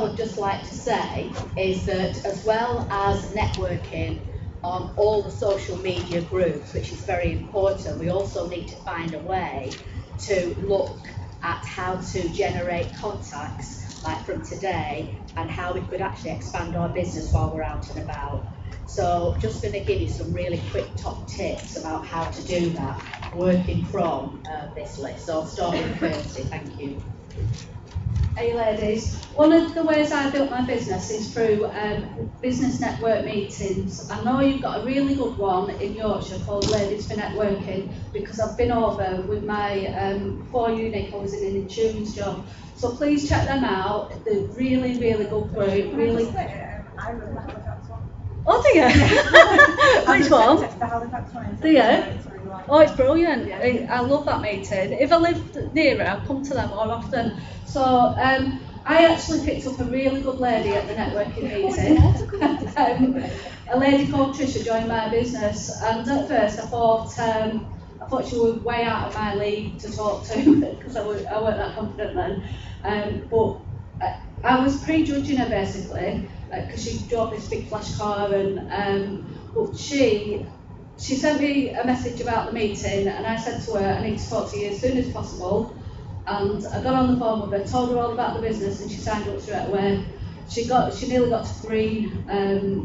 would just like to say is that as well as networking on all the social media groups, which is very important, we also need to find a way to look at how to generate contacts like from today and how we could actually expand our business while we're out and about. So just going to give you some really quick top tips about how to do that, working from this list. So I'll start with Kirsty, thank you. Hey ladies, one of the ways I built my business is through business network meetings. I know you've got a really good one in Yorkshire called Ladies for Networking, because I've been over with my 4 unique, I was in an insurance job. So please check them out, they're really, really good group. Really. I live in the Halifax one. Oh, do you? Which one? The Halifax one. Do you? Oh, it's brilliant. I love that meeting. If I lived nearer, I'd come to them more often. So I actually picked up a really good lady at the networking meeting. A lady called Trisha joined my business, and at first I thought she was way out of my league to talk to because I weren't that confident then. But I was prejudging her basically because she drove this big flash car, and but she sent me a message about the meeting, and I said to her, I need to talk to you as soon as possible. And I got on the phone with her, told her all about the business, and she signed up straight away. She nearly got to 3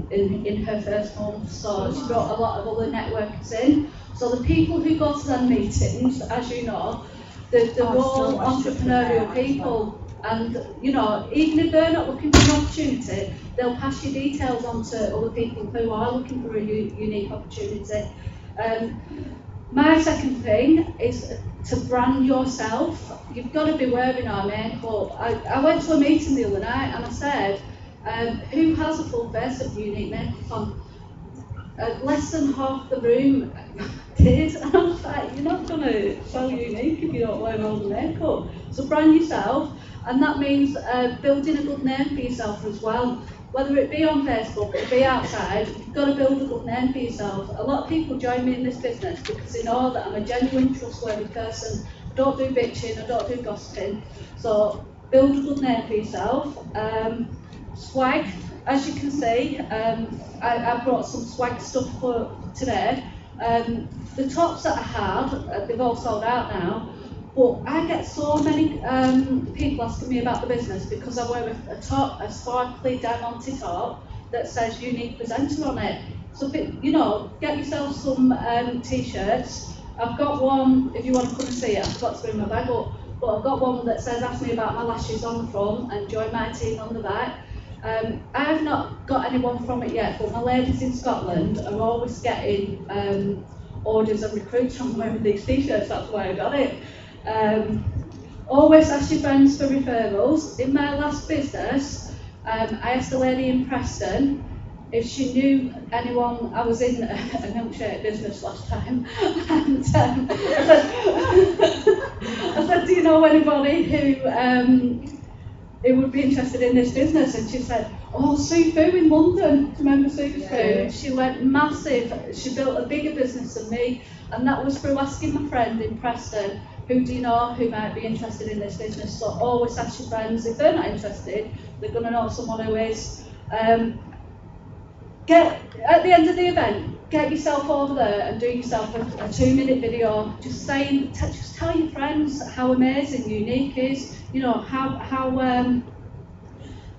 in her first month, so she brought a lot of other networkers in. So the people who go to them meetings, as you know, they're all entrepreneurial people. And you know, even if they're not looking for an opportunity, they'll pass your details on to other people who are looking for a unique opportunity. My second thing is to brand yourself. You've got to be wearing our makeup. I went to a meeting the other night and I said, who has a full face of unique makeup on? Less than half the room did, and I was like, you're not going to sell unique if you don't wear all the makeup. So brand yourself, and that means building a good name for yourself as well. Whether it be on Facebook or be outside, you've got to build a good name for yourself. A lot of people join me in this business because they know that I'm a genuine, trustworthy person. I don't do bitching, I don't do gossiping. So build a good name for yourself. Swag, as you can see, I brought some swag stuff for today. The tops that I had, they've all sold out now. But I get so many people asking me about the business because I wear a sparkly diamante top that says Unique Presenter on it. So, you know, get yourself some t-shirts. I've got one, if you want to come and see it, I forgot to bring my bag up, but I've got one that says ask me about my lashes on the front and join my team on the back. I've not got anyone from it yet, but my ladies in Scotland are always getting orders and recruits from wearing these t-shirts, that's why I got it. Always ask your friends for referrals. In my last business, I asked a lady in Preston if she knew anyone. I was in a milkshake business last time, and I said, do you know anybody who would be interested in this business? And she said, oh, Sue Fu in London. Do you remember Sue Fu? She went massive. She built a bigger business than me, and that was through asking my friend in Preston, who do you know who might be interested in this business? So always ask your friends. If they're not interested, they're going to know someone who is. At the end of the event, get yourself over there and do yourself a 2-minute video, just saying, just tell your friends how amazing Unique is. You know how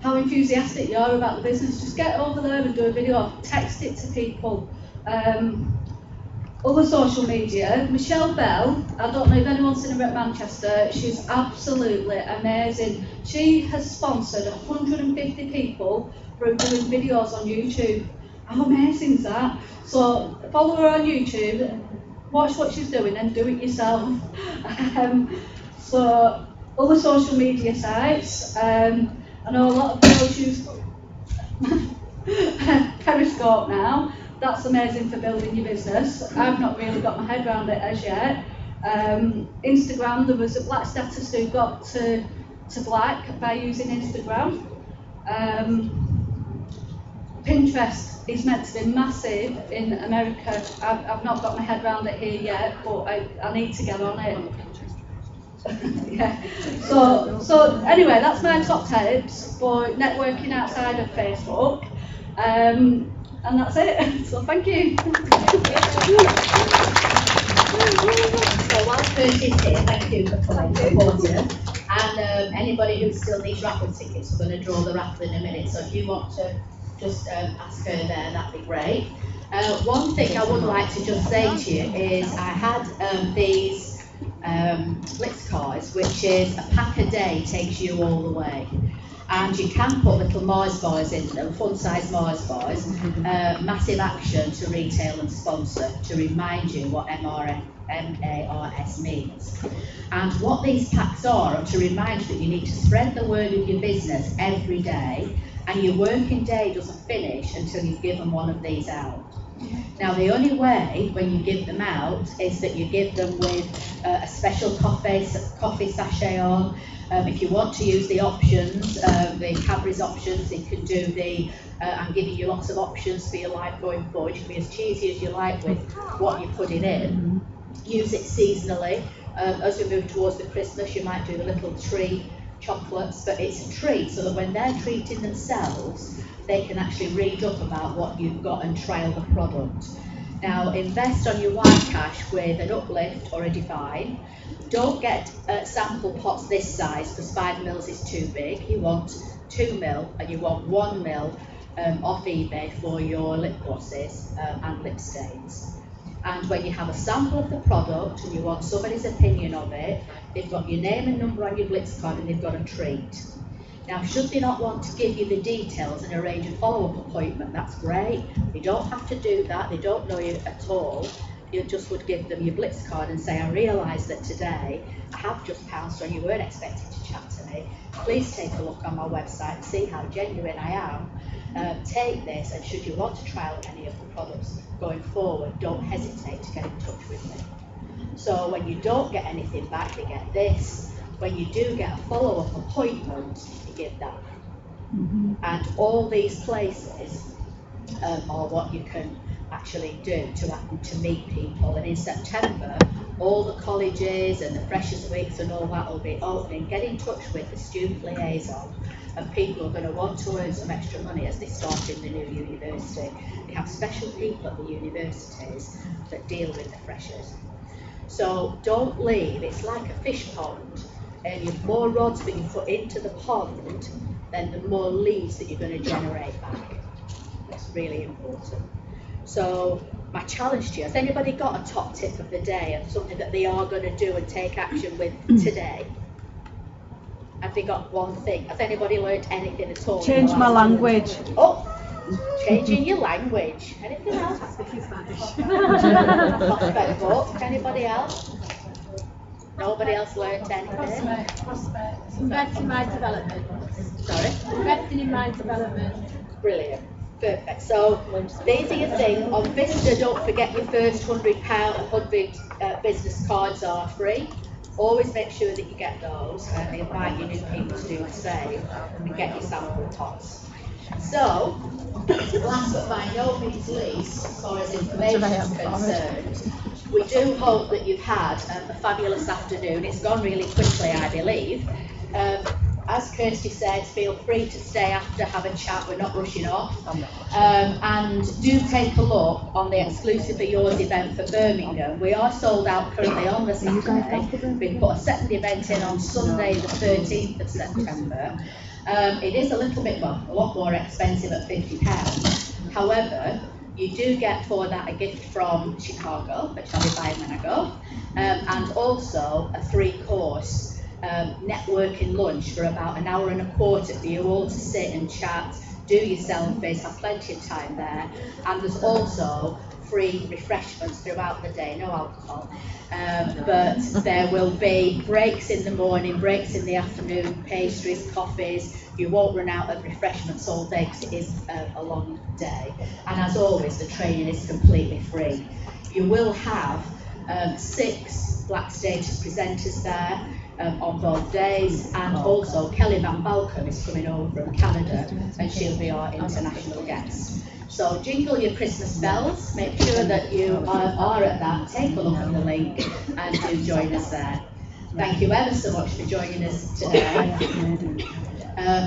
enthusiastic you are about the business. Just get over there and do a video. Text it to people. Other social media, Michelle Bell, I don't know if anyone's seen her at Manchester, she's absolutely amazing. She has sponsored 150 people through doing videos on YouTube. How amazing is that? So follow her on YouTube, watch what she's doing and do it yourself. So other social media sites, I know a lot of girls use Periscope now. That's amazing for building your business. I've not really got my head around it as yet. Instagram, there was a black status who got to black by using Instagram. Pinterest is meant to be massive in America. I've not got my head around it here yet, but I need to get on it. Yeah. So anyway, that's my top tips for networking outside of Facebook. And that's it. So thank you. So while Kirsty's here, thank you for coming, supporting. And anybody who still needs raffle tickets, we're going to draw the raffle in a minute. So if you want to just ask her there, that'd be great. One thing I would like to just say to you is I had these Blitz cards, which is a pack a day takes you all the way. And you can put little Mars bars in them, fun-sized Mars bars, massive action to retail and sponsor to remind you what MARS means. And what these packs are to remind you that you need to spread the word of your business every day, and your working day doesn't finish until you've given one of these out. Now, the only way when you give them out is that you give them with a special coffee sachet on. If you want to use the options, the Cadbury's options, you can do the, I'm giving you lots of options for your life going forward. You can be as cheesy as you like with what you're putting in. Use it seasonally. As we move towards the Christmas, you might do the little tree chocolates, but it's a treat so that when they're treating themselves, they can actually read up about what you've got and trial the product. Now, invest on your white cash with an Uplift or a Divine. Don't get sample pots this size because 5 mils is too big. You want 2 mil and you want 1 mil off eBay for your lip glosses and lip stains. And when you have a sample of the product and you want somebody's opinion of it, they've got your name and number on your Blitz card and they've got a treat. Now, should they not want to give you the details and arrange a follow-up appointment, that's great. You don't have to do that. They don't know you at all. You just would give them your Blitz card and say, I realise that today I have just pounced on you, weren't expecting to chat to me. Please take a look on my website and see how genuine I am. Take this, and should you want to trial any of the products going forward, don't hesitate to get in touch with me. So when you don't get anything back, you get this. When you do get a follow-up appointment, you give that. And all these places are what you can actually do to meet people. And in September, all the colleges and the Freshers Weeks and all that will be opening. Get in touch with the student liaison and people who are going to want to earn some extra money as they start in the new university. They have special people at the universities that deal with the freshers. So don't leave, it's like a fish pond, and the more rods that you put into the pond, then the more leads that you're going to generate back. That's really important. So my challenge to you, has anybody got a top tip of the day and something that they are going to do and take action with today? Have they got one thing? Has anybody learnt anything at all? Change my language. Oh, changing your language. Anything else? Book. Anybody else? Nobody else learnt anything? Prospect. Invest in my development. Sorry? Investing in my development. Brilliant. Perfect. So these are your things. On Vista, don't forget your first £100, 100 business cards are free. Always make sure that you get those and invite your new people to do the same and get your sample pots. So, last but by no means least, as far as information is concerned, we do hope that you've had a fabulous afternoon. It's gone really quickly, I believe. As Kirsty said, feel free to stay after, have a chat, we're not rushing off. And do take a look on the Exclusive for Yours event for Birmingham. We are sold out currently on the Saturday. We've put a second event in on Sunday the 13th of September. It is a little bit, well, a lot more expensive at £50. However, you do get for that a gift from Chicago, which I'll be buying when I go, and also a 3-course networking lunch for about an hour and a quarter for you all to sit and chat, do your selfies, have plenty of time there. And there's also free refreshments throughout the day, no alcohol, but there will be breaks in the morning, breaks in the afternoon, pastries, coffees. You won't run out of refreshments all day because it is a long day. And as always, the training is completely free. You will have 6 Black Status presenters there on both days, and also Kelly Van Balcom is coming over from Canada and she'll be our international guest. So jingle your Christmas bells, make sure that you are at that, take a look at the link and do join us there. Thank you ever so much for joining us today.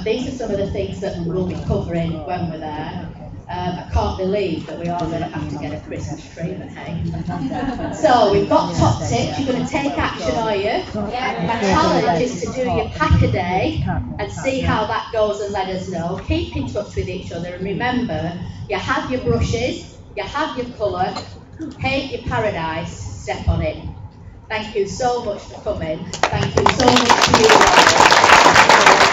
These are some of the things that we'll be covering when we're there. I can't believe that we are going to have to get a Christmas tree, but hey. So we've got top tips. You're going to take action, are you? My challenge is to do your pack a day and see how that goes and let us know. Keep in touch with each other and remember, you have your brushes, you have your colour, paint your paradise, step on it. Thank you so much for coming. Thank you so much to you all.